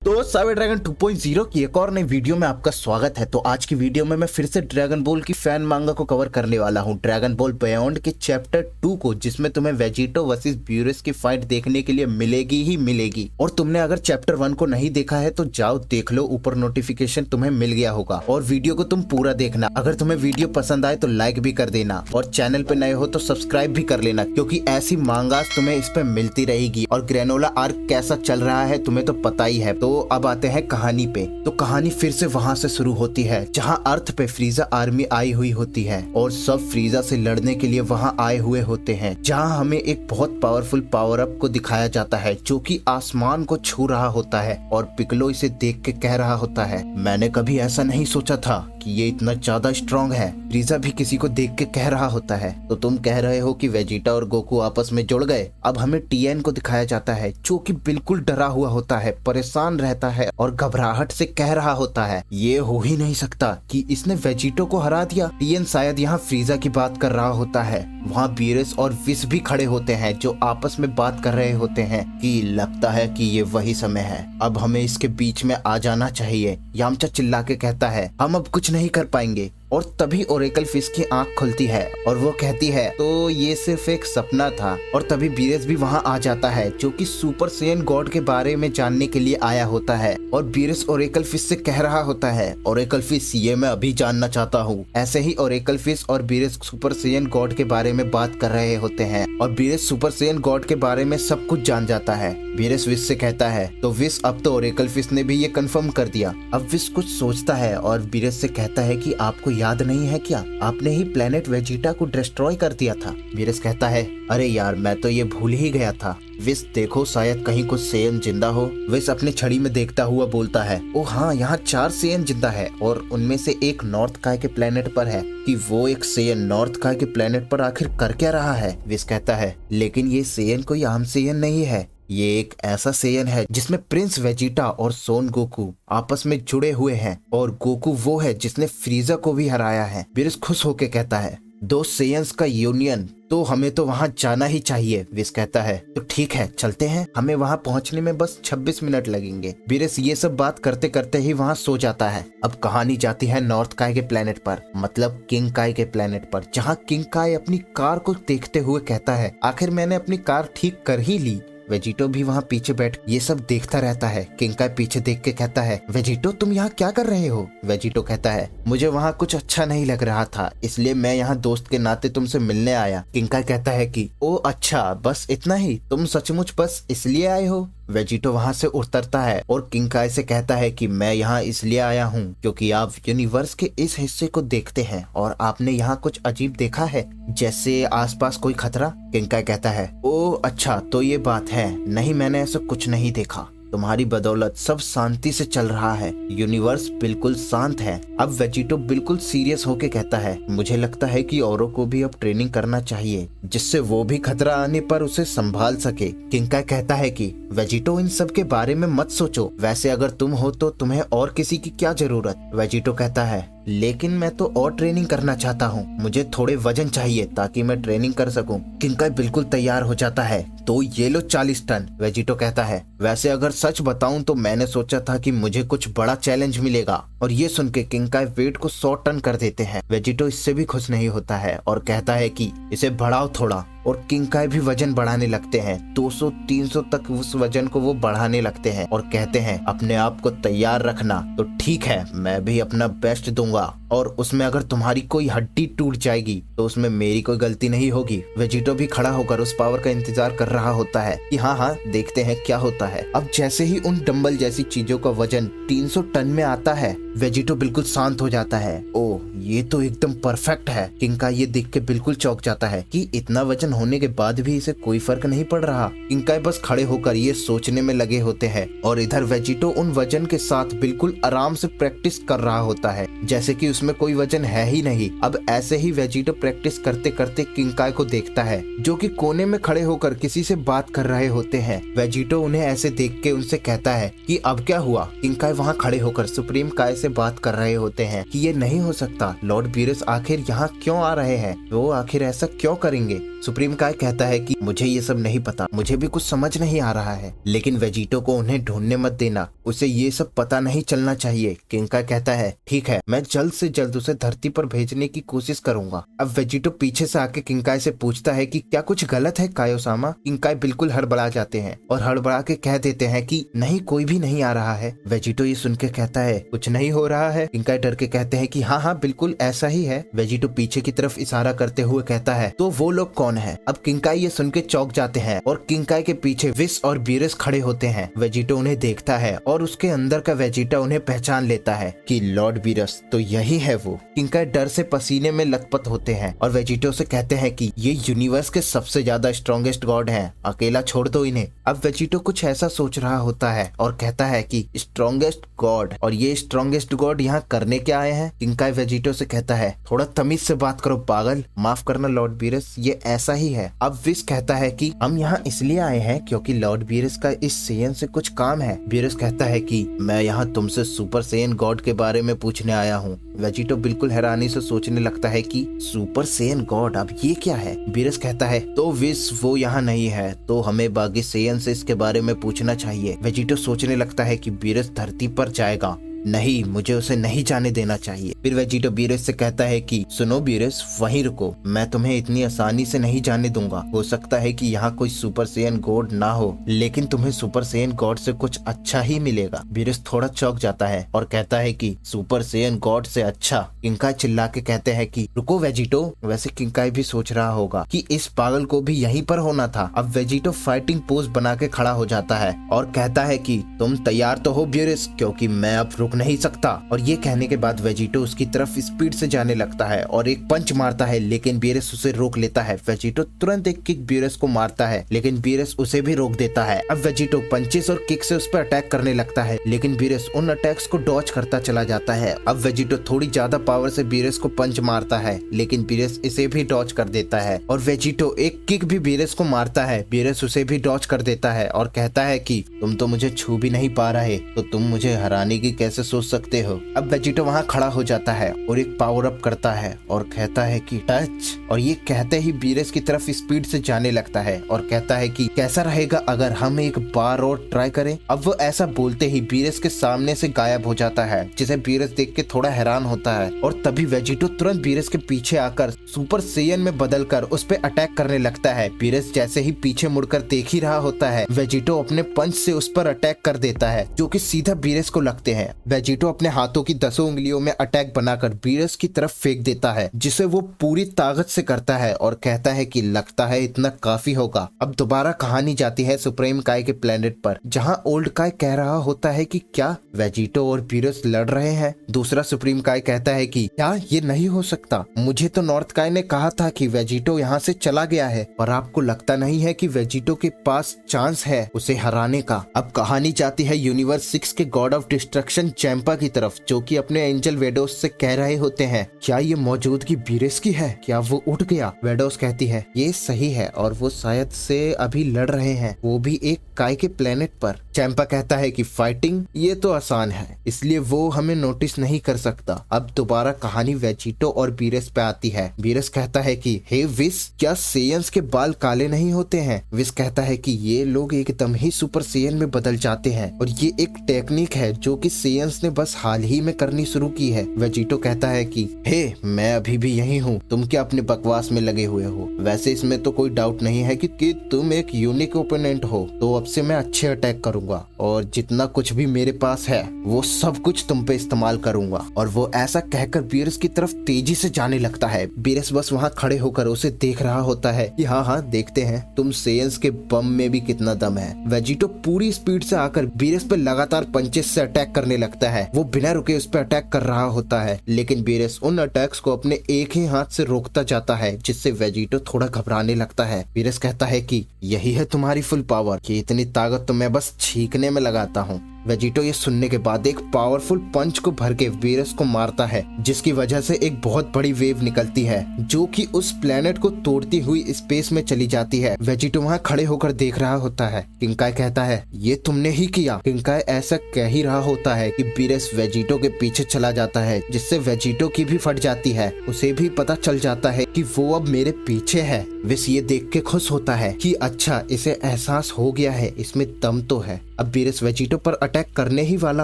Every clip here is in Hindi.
तो साइबर ड्रैगन 2.0 की एक और नई वीडियो में आपका स्वागत है। तो आज की वीडियो में मैं फिर से ड्रैगन बॉल की फैन मांगा को कवर करने वाला हूं, ड्रैगन बॉल बियॉन्ड के चैप्टर 2 को, जिसमें तुम्हें वेजिटो वर्सेस ब्यूरस की फाइट देखने के लिए मिलेगी ही मिलेगी। और तुमने अगर चैप्टर 1 को नहीं देखा है तो जाओ देख लो, ऊपर नोटिफिकेशन तुम्हें मिल गया होगा। और वीडियो को तुम पूरा देखना। अगर तुम्हें वीडियो पसंद आए तो लाइक भी कर देना और चैनल पे नए हो तो सब्सक्राइब भी कर लेना, क्योंकि ऐसी मांगास तुम्हें इस पे मिलती रहेगी। और ग्रेनोला आर्क कैसा चल रहा है तुम्हें तो पता ही है। तो अब आते हैं कहानी पे। तो कहानी फिर से वहाँ से शुरू होती है जहाँ अर्थ पे फ्रीजा आर्मी आई हुई होती है और सब फ्रीजा से लड़ने के लिए वहाँ आए हुए होते हैं, जहाँ हमें एक बहुत पावरफुल पावर अप को दिखाया जाता है जो कि आसमान को छू रहा होता है। और पिकलो इसे देख के कह रहा होता है, मैंने कभी ऐसा नहीं सोचा था कि ये इतना ज्यादा स्ट्रॉन्ग है। फ्रीजा भी किसी को देख के कह रहा होता है, तो तुम कह रहे हो कि वेजिटा और गोकू आपस में जुड़ गए। अब हमें टीएन को दिखाया जाता है जो कि बिल्कुल डरा हुआ होता है, परेशान रहता है और घबराहट से कह रहा होता है, ये हो ही नहीं सकता कि इसने वेजिटो को हरा दिया। टीएन शायद यहाँ फ्रीजा की बात कर रहा होता है। वहाँ बीरस और विस भी खड़े होते हैं जो आपस में बात कर रहे होते हैं कि लगता है कि ये वही समय है, अब हमें इसके बीच में आ जाना चाहिए। यामचा चिल्ला के कहता है, हम अब कुछ नहीं कर पाएंगे। और तभी ओरेकल फिश की आंख खुलती है और वो कहती है, तो ये सिर्फ एक सपना था। और तभी बीरस भी वहाँ आ जाता है जो कि सुपर सेयन गॉड के बारे में जानने के लिए आया होता है। और बीरस ओरेकल फिश से कह रहा होता है, ओरेकल फिश ये मैं अभी जानना चाहता हूँ। ऐसे ही ओरेकल फिश और बीरस सुपर सेयन गॉड के बारे में बात कर रहे होते हैं और बीरस सुपर सेयन गॉड के बारे में सब कुछ जान जाता है। बीरस विश से कहता है, तो विश अब तो ओरेकल फिश ने भी ये कंफर्म कर दिया। अब विश कुछ सोचता है और बीरस से कहता है कि आपको याद नहीं है क्या, आपने ही प्लेनेट वेजिटा को डिस्ट्रॉय कर दिया था। बीरस कहता है, अरे यार मैं तो ये भूल ही गया था। विश देखो शायद कहीं कुछ सेयन जिंदा हो। विश अपनी छड़ी में देखता हुआ बोलता है, ओ हाँ यहाँ 4 सेयन जिंदा है और उनमें से एक नॉर्थ काय के प्लेनेट पर है। कि वो एक सेयन नॉर्थ काय के प्लेनेट पर आखिर कर क्या रहा है। विश कहता है, लेकिन ये सेयन कोई आम सेयन नहीं है, ये एक ऐसा सेयन है जिसमें प्रिंस वेजिटा और सोन गोकू आपस में जुड़े हुए हैं और गोकू वो है जिसने फ्रीजा को भी हराया है। बीरस खुश होके कहता है, 2 सेयन्स का यूनियन, तो हमें तो वहाँ जाना ही चाहिए। विश कहता है, तो ठीक है चलते हैं, हमें वहाँ पहुँचने में बस 26 मिनट लगेंगे। बीरस ये सब बात करते करते ही वहाँ सो जाता है। अब कहानी जाती है नॉर्थ काय के प्लेनेट पर, मतलब किंग काय के प्लेनेट पर, जहाँ किंग काय अपनी कार को देखते हुए कहता है, आखिर मैंने अपनी कार ठीक कर ही ली। वेजिटो भी वहाँ पीछे बैठ ये सब देखता रहता है। किंग काय पीछे देख के कहता है, वेजिटो तुम यहाँ क्या कर रहे हो। वेजिटो कहता है, मुझे वहाँ कुछ अच्छा नहीं लग रहा था, इसलिए मैं यहाँ दोस्त के नाते तुमसे मिलने आया। किंग काय कहता है कि ओ अच्छा, बस इतना ही, तुम सचमुच बस इसलिए आए हो। वेजिटो वहाँ से उतरता है और किंग काय से कहता है कि मैं यहाँ इसलिए आया हूँ क्योंकि आप यूनिवर्स के इस हिस्से को देखते हैं और आपने यहाँ कुछ अजीब देखा है, जैसे आसपास कोई खतरा। किंग काय कहता है, ओ अच्छा तो ये बात है, नहीं मैंने ऐसा कुछ नहीं देखा, तुम्हारी बदौलत सब शांति से चल रहा है, यूनिवर्स बिल्कुल शांत है। अब वेजिटो बिल्कुल सीरियस होके कहता है, मुझे लगता है कि औरों को भी अब ट्रेनिंग करना चाहिए जिससे वो भी खतरा आने पर उसे संभाल सके। किंग काय कहता है कि वेजिटो इन सब के बारे में मत सोचो, वैसे अगर तुम हो तो तुम्हें और किसी की क्या जरूरत। वेजिटो कहता है, लेकिन मैं तो और ट्रेनिंग करना चाहता हूँ, मुझे थोड़े वजन चाहिए ताकि मैं ट्रेनिंग कर सकूं। किंग काय बिल्कुल तैयार हो जाता है, तो ये लो 40 टन। वेजिटो कहता है, वैसे अगर सच बताऊं तो मैंने सोचा था कि मुझे कुछ बड़ा चैलेंज मिलेगा। और ये सुन के किंग काय वेट को 100 टन कर देते हैं। वेजिटो इससे भी खुश नहीं होता है और कहता है कि इसे बढ़ाओ थोड़ा। और किंग काय भी वजन बढ़ाने लगते हैं, 200-300 तक उस वजन को वो बढ़ाने लगते हैं और कहते हैं, अपने आप को तैयार रखना। तो ठीक है, मैं भी अपना बेस्ट दूंगा और उसमें अगर तुम्हारी कोई हड्डी टूट जाएगी तो उसमें मेरी कोई गलती नहीं होगी। वेजिटो भी खड़ा होकर उस पावर का इंतजार कर रहा होता है कि हाँ देखते हैं क्या होता है। अब जैसे ही उन डंबल जैसी चीजों का वजन 300 टन में आता है, वेजिटो बिल्कुल शांत हो जाता है। ओ ये तो एकदम परफेक्ट है। किंग काय ये देख के बिल्कुल चौंक जाता है कि इतना वजन होने के बाद भी इसे कोई फर्क नहीं पड़ रहा। किंग काय बस खड़े होकर ये सोचने में लगे होते हैं और इधर वेजिटो उन वजन के साथ बिल्कुल आराम से प्रैक्टिस कर रहा होता है जैसे कि उसमें कोई वजन है ही नहीं। अब ऐसे ही वेजिटो प्रैक्टिस करते करते किंग काय को देखता है जो कि कोने में खड़े होकर किसी से बात कर रहे होते हैं। वेजिटो उन्हें ऐसे देख के उनसे कहता है कि अब क्या हुआ। किंग काय वहाँ खड़े होकर सुप्रीम काय से से बात कर रहे होते हैं कि ये नहीं हो सकता, लॉर्ड बीरस आखिर यहाँ क्यों आ रहे हैं, वो आखिर ऐसा क्यों करेंगे। सुप्रीम काय कहता है कि मुझे ये सब नहीं पता, मुझे भी कुछ समझ नहीं आ रहा है, लेकिन वेजिटो को उन्हें ढूंढने मत देना, उसे ये सब पता नहीं चलना चाहिए। किंग काय कहता है ठीक है, मैं जल्द से जल्द उसे धरती पर भेजने की कोशिश करूंगा। अब वेजिटो पीछे से आके किंग काय से पूछता है कि क्या कुछ गलत है कायो-सामा। किंग काय बिल्कुल हड़बड़ा जाते हैं और हड़बड़ा के कह देते हैं कि नहीं, कोई भी नहीं आ रहा है। वेजिटो ये सुन के कहता है कुछ नहीं हो रहा है। किंग काय डर के कहते हैं कि हाँ बिल्कुल ऐसा ही है। वेजिटो पीछे की तरफ इशारा करते हुए कहता है तो वो लोग कौन है। अब किंग काय ये सुन के चौंक जाते हैं और किंग काय के पीछे विस और बीरस खड़े होते हैं। वेजिटो उन्हें देखता है और उसके अंदर का वेजिटा उन्हें पहचान लेता है कि लॉर्ड बीरस तो यही है वो। किंग काय डर से पसीने में लथपथ होते हैं और वेजिटो से कहते हैं कि ये यूनिवर्स के सबसे ज्यादा स्ट्रॉन्गेस्ट गॉड हैं, अकेला छोड़ दो इन्हें। अब वेजिटो कुछ ऐसा सोच रहा होता है और कहता है कि स्ट्रॉन्गेस्ट गॉड, और ये स्ट्रॉन्गेस्ट गॉड यहाँ करने क्या आए हैं। किंग काय वेजिटो से कहता है थोड़ा तमीज से बात करो पागल, माफ करना लॉर्ड बीरस, ये ऐसा ही है। अब विस कहता है कि हम यहाँ इसलिए आए हैं क्योंकि लॉर्ड बीरस का इस सेयन से कुछ काम है। बीरस कहता है कि मैं यहाँ तुमसे सुपर सेयन गॉड के बारे में पूछने आया हूँ। वेजिटो बिल्कुल हैरानी से सोचने लगता है कि सुपर सेयन गॉड, अब ये क्या है। बीरस कहता है तो विस वो यहाँ नहीं है तो हमें बाकी सेयन से इसके बारे में पूछना चाहिए। वेजिटो सोचने लगता है कि बीरस धरती पर जाएगा, नहीं, मुझे उसे नहीं जाने देना चाहिए। फिर वेजिटो बीरस से कहता है कि सुनो बीरस, वहीं रुको, मैं तुम्हें इतनी आसानी से नहीं जाने दूंगा। हो सकता है कि यहाँ कोई सुपर सेयन गॉड ना हो, लेकिन तुम्हें सुपर सेयन गॉड से कुछ अच्छा ही मिलेगा। बीरस थोड़ा चौंक जाता है और कहता है कि सुपर सेयन गॉड से अच्छा। किंग काय चिल्ला के कहते हैं कि रुको वेजिटो। वैसे किंग काय भी सोच रहा होगा कि इस पागल को भी यहीं पर होना था। अब वेजिटो फाइटिंग पोज बना के खड़ा हो जाता है और कहता है कि तुम तैयार तो हो बीरस, क्योंकि मैं अब रुक नहीं सकता। और ये कहने के बाद वेजिटो उसकी तरफ स्पीड से जाने लगता है और एक पंच मारता है, लेकिन बीरस उसे रोक लेता है। वेजिटो तुरंत एक किक बीरस को मारता है, लेकिन बीरस उसे भी रोक देता है। अब वेजिटो पंचेस और किक से उस पर अटैक करने लगता है, लेकिन बीरस उन अटैक्स को डॉज करता चला जाता है। अब वेजिटो थोड़ी ज्यादा पावर से बीरस को पंच मारता है, लेकिन बीरस इसे भी डॉज कर देता है। और वेजिटो एक किक भी बीरस को मारता है, बीरस उसे भी डॉज कर देता है और कहता है कि तुम तो मुझे छू भी नहीं पा रहे, तो तुम मुझे हराने की कैसे सोच सकते हो। अब वेजिटो वहाँ खड़ा हो जाता है और एक पावर अप करता है और कहता है कि टच, और ये कहते ही बीरस की तरफ स्पीड से जाने लगता है और कहता है कि कैसा रहेगा अगर हम एक बार और ट्राई करें। अब वो ऐसा बोलते ही बीरस के सामने से गायब हो जाता है, जिसे बीरस देख के थोड़ा हैरान होता है। और तभी वेजिटो तुरंत बीरस के पीछे आकर सुपर सेयन में बदलकर उस पे अटैक करने लगता है। बीरस जैसे ही पीछे मुड़कर देख ही रहा होता है, वेजिटो अपने पंच से उस पर अटैक कर देता है, जो कि सीधा बीरस को लगते हैं। वेजिटो अपने हाथों की 10 उंगलियों में अटैक बनाकर बीरस की तरफ फेंक देता है, जिसे वो पूरी ताकत से करता है और कहता है कि लगता है इतना काफी होगा। अब दोबारा कहानी जाती है सुप्रीम काय के प्लेनेट पर, जहां ओल्ड काय कह रहा होता है कि क्या वेजिटो और बीरस लड़ रहे हैं। दूसरा सुप्रीम काय कहता है कि क्या ये नहीं हो सकता, मुझे तो नॉर्थ काय ने कहा था कि वेजिटो यहाँ से चला गया है, पर आपको लगता नहीं है कि वेजिटो के पास चांस है उसे हराने का। अब कहानी जाती है यूनिवर्स 6 के गॉड ऑफ डिस्ट्रक्शन चैंपा की तरफ, जो कि अपने एंजल वेडोस से कह रहे होते हैं क्या ये मौजूदगी बीरस की है, क्या वो उठ गया। वेडोस कहती है ये सही है और वो शायद से अभी लड़ रहे हैं, वो भी एक काय के प्लेनेट पर। चैंपा कहता है कि फाइटिंग ये तो आसान है, इसलिए वो हमें नोटिस नहीं कर सकता। अब दोबारा कहानी वेजिटो और बीरस पे आती है। बीरस कहता है कि हे विस, क्या सेयंस के बाल काले नहीं होते हैं। विस कहता है कि ये लोग एकदम ही सुपर सेयन में बदल जाते हैं और ये एक टेक्निक है जो कि सेयंस ने बस हाल ही में करनी शुरू की है। वेजिटो कहता है कि हे, मैं अभी भी यही हूँ, तुम क्या अपने बकवास में लगे हुए हो। वैसे इसमें तो कोई डाउट नहीं है कि तुम एक यूनिक ओपोनेंट हो, तो अब से मैं अच्छे अटैक करूंगा और जितना कुछ भी मेरे पास है वो सब कुछ तुम पे इस्तेमाल करूंगा। और वो ऐसा कहकर बीरस की तरफ तेजी से जाने लगता है। बीरस बस वहाँ खड़े होकर उसे देख रहा होता है कि हाँ देखते हैं तुम सेयंस के बम में भी कितना दम है। वेजिटो पूरी स्पीड से आकर बीरस पे लगातार पंचेस से अटैक करने लगता है। वो बिना रुके उस पर अटैक कर रहा होता है, लेकिन बीरस उन अटैक्स को अपने एक ही हाथ से रोकता जाता है, जिससे वेजिटो थोड़ा घबराने लगता है। बीरस कहता है कि यही है तुम्हारी फुल पावर, कि इतनी ताकत तो मैं बस छींकने में लगाता हूँ। वेजिटो ये सुनने के बाद एक पावरफुल पंच को भर के वीरस को मारता है, जिसकी वजह से एक बहुत बड़ी वेव निकलती है जो कि उस प्लेनेट को तोड़ती हुई स्पेस में चली जाती है। वेजिटो वहाँ खड़े होकर देख रहा होता है। किंकाई कहता है ये तुमने ही किया। किंकाई ऐसा कह ही रहा होता है कि वीरस वेजिटो के पीछे चला जाता है, जिससे वेजिटो की भी फट जाती है। उसे भी पता चल जाता है कि वो अब मेरे पीछे है। विस ये देख के खुश होता है कि अच्छा इसे एहसास हो गया है, इसमें दम तो है। अब वीरस वेजिटो पर अटैक करने ही वाला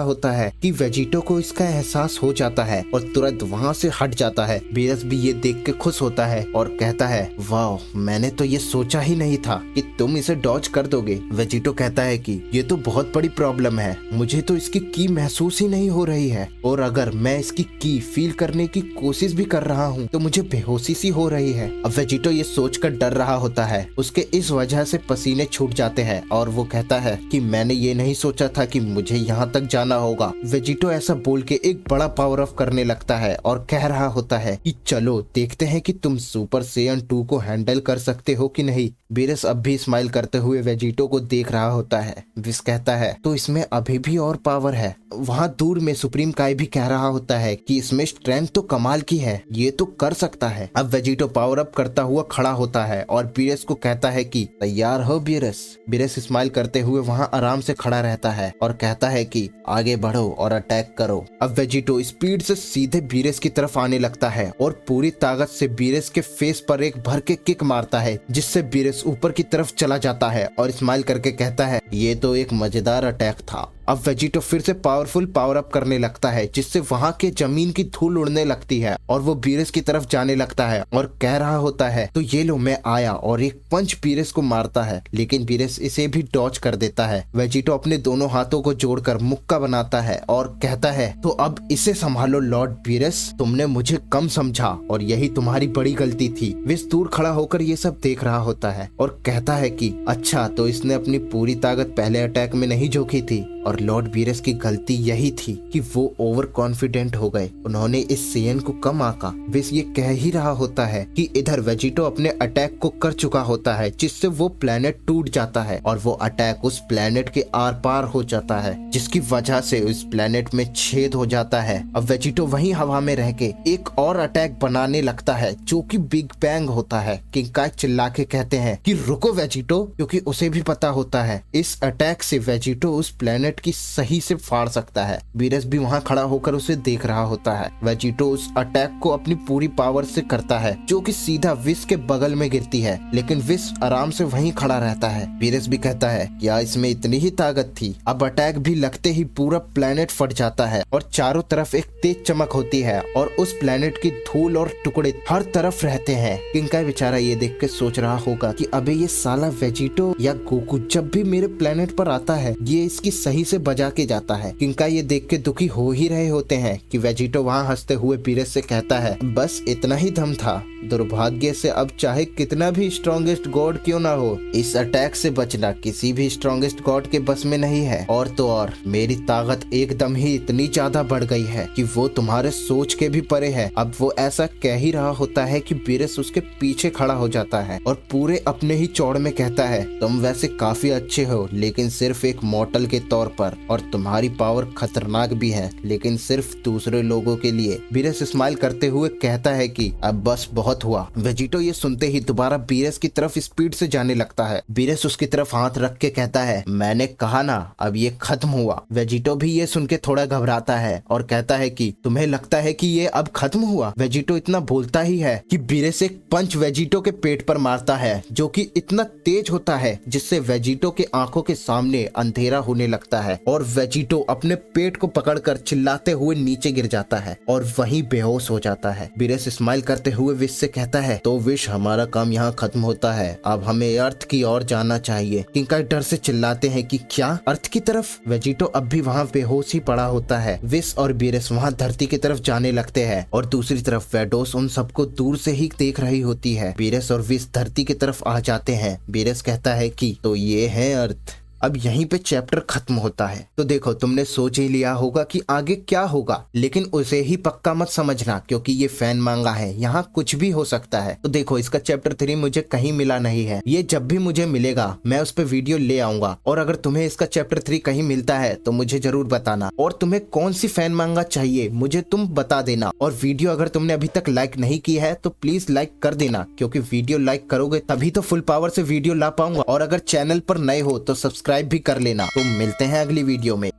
होता है कि वेजिटो को इसका एहसास हो जाता है और तुरंत वहाँ से हट जाता है। वीरस भी ये देख के खुश होता है और कहता है वाह, मैंने तो ये सोचा ही नहीं था कि तुम इसे डॉज कर दोगे। वेजिटो कहता है कि ये तो बहुत बड़ी प्रॉब्लम है, मुझे तो इसकी की महसूस ही नहीं हो रही है, और अगर मैं इसकी की फील करने की कोशिश भी कर रहा हूँ तो मुझे बेहोशी सी हो रही है। अब वेजिटो ये सोचकर डर रहा होता है, उसके इस वजह से पसीने छूट जाते हैं और वो कहता है कि मैंने ये नहीं सोचा था कि मुझे यहाँ तक जाना होगा। वेजिटो ऐसा बोल के एक बड़ा पावर ऑफ करने लगता है और कह रहा होता है कि चलो देखते हैं कि तुम सुपर सेयन 2 को हैंडल कर सकते हो कि नहीं। वीरस अब भी स्माइल करते हुए वेजिटो को देख रहा होता है। विस कहता है तो इसमें अभी भी और पावर है। वहाँ दूर में सुप्रीम काई भी कह रहा होता है कि इसमें स्ट्रेंथ तो कमाल की है, ये तो कर सकता है। अब वेजिटो पावर अप करता हुआ खड़ा होता है और वीरस को कहता है कि तैयार हो वीरस। वीरस स्माइल करते हुए वहाँ आराम से खड़ा रहता है और कहता है कि आगे बढ़ो और अटैक करो। अब वेजिटो स्पीड से सीधे वीरस की तरफ आने लगता है और पूरी ताकत से वीरस के फेस पर एक भर के किक मारता है, जिससे वीरस ऊपर की तरफ चला जाता है और स्माइल करके कहता है ये तो एक मजेदार अटैक था। अब वेजिटो फिर से पावरफुल पावर अप करने लगता है, जिससे वहाँ के जमीन की धूल उड़ने लगती है और वो वीरस की तरफ जाने लगता है और कह रहा होता है तो ये लो मैं आया, और एक पंच वीरस को मारता है, लेकिन वीरस इसे भी डॉज कर देता है। वेजिटो अपने दोनों हाथों को जोड़कर मुक्का बनाता है और कहता है तो अब इसे संभालो लॉर्ड वीरस, तुमने मुझे कम समझा और यही तुम्हारी बड़ी गलती थी। विस दूर खड़ा होकर ये सब देख रहा होता है और कहता है कि अच्छा तो इसने अपनी पूरी ताकत पहले अटैक में नहीं झोंकी थी, और लॉर्ड वीरस की गलती यही थी कि वो ओवर कॉन्फिडेंट हो गए, उन्होंने इस सेयन को कम आंका। विस ये कह ही रहा होता है कि इधर वेजिटो अपने अटैक को कर चुका होता है, जिससे वो प्लेनेट टूट जाता है और वो अटैक उस प्लेनेट के आर पार हो जाता है, जिसकी वजह से उस प्लेनेट में छेद हो जाता है। अब वेजिटो वहीं हवा में रह के एक और अटैक बनाने लगता है जो कि बिग बैंग होता है। किंकाई चिल्ला के कहते हैं कि रुको वेजिटो, क्योंकि उसे भी पता होता है इस अटैक से वेजिटो उस प्लेनेट की सही से फाड़ सकता है। वीरस भी वहाँ खड़ा होकर उसे देख रहा होता है। वेजिटो उस अटैक को अपनी पूरी पावर से करता है जो कि सीधा विस के बगल में गिरती है, लेकिन विस आराम से वहीं खड़ा रहता है। वीरस भी कहता है क्या इसमें इतनी ही ताकत थी। अब अटैक भी लगते ही पूरा प्लेनेट फट जाता है और चारों तरफ एक तेज चमक होती है और उस प्लेनेट की धूल और टुकड़े हर तरफ रहते हैं। किंकाई बेचारा ये देख के सोच रहा होगा कि अबे ये साला वेजिटो या गोकू जब भी मेरे प्लेनेट पर आता है ये इसकी सही से बजा के जाता है। किंकाई ये देख के दुखी हो ही रहे होते हैं कि वेजिटो वहाँ हंसते हुए वीरस से कहता है बस इतना ही दम था, दुर्भाग्य से अब चाहे कितना भी स्ट्रॉन्गेस्ट गॉड क्यों ना हो, इस अटैक से बचना किसी भी स्ट्रॉन्गेस्ट गॉड के बस में नहीं है। और तो और मेरी ताकत एकदम ही इतनी ज्यादा बढ़ गई है कि वो तुम्हारे सोच के भी परे है। अब वो ऐसा कह ही रहा होता है कि वीरस उसके पीछे खड़ा हो जाता है और पूरे अपने ही चौड़ में कहता है तुम वैसे काफी अच्छे हो लेकिन सिर्फ एक मॉर्टल के तौर पर, और तुम्हारी पावर खतरनाक भी है लेकिन सिर्फ दूसरे लोगों के लिए। वीरस स्माइल करते हुए कहता है कि अब बस बहुत हुआ। वेजिटो ये सुनते ही दोबारा वीरस की तरफ स्पीड से जाने लगता है। वीरस उसकी तरफ हाथ रख के कहता है मैंने कहा ना अब ये खत्म हुआ। वेजिटो भी ये सुन के थोड़ा घबराता है और कहता है कि तुम्हें लगता है कि ये अब खत्म हुआ। वेजिटो इतना बोलता ही है कि वीरस एक पंच वेजिटो के पेट पर मारता है जो कि इतना तेज होता है जिससे वेजिटो के आंखों के सामने अंधेरा होने लगता है और वेजिटो अपने पेट को पकड़कर चिल्लाते हुए नीचे गिर जाता है और वहीं बेहोश हो जाता है। वीरस स्माइल करते हुए विश से कहता है तो विश हमारा काम यहाँ खत्म होता है, अब हमें अर्थ की ओर जाना चाहिए। किंकाई डर से चिल्लाते हैं कि क्या अर्थ की तरफ। वेजिटो अब भी वहाँ बेहोश ही पड़ा होता है। विश और वीरस वहाँ धरती की तरफ जाने लगते हैं और दूसरी तरफ वेडोस उन सबको दूर से ही देख रही होती है। वीरस और विश धरती की तरफ आ जाते हैं। वीरस कहता है कि तो ये है अर्थ। अब यहीं पे चैप्टर खत्म होता है। तो देखो तुमने सोच ही लिया होगा कि आगे क्या होगा, लेकिन उसे ही पक्का मत समझना क्योंकि ये फैन मांगा है, यहाँ कुछ भी हो सकता है। तो देखो इसका चैप्टर 3 मुझे कहीं मिला नहीं है, ये जब भी मुझे मिलेगा मैं उस पर वीडियो ले आऊंगा। और अगर तुम्हें इसका चैप्टर 3 कहीं मिलता है तो मुझे जरूर बताना, और तुम्हें कौन सी फैन मांगा चाहिए मुझे तुम बता देना। और वीडियो अगर तुमने अभी तक लाइक नहीं की है तो प्लीज लाइक कर देना, क्योंकि वीडियो लाइक करोगे तभी तो फुल पावर से वीडियो ला पाऊंगा। और अगर चैनल पर नए हो तो सब्सक्राइब भी कर लेना। तो मिलते हैं अगली वीडियो में।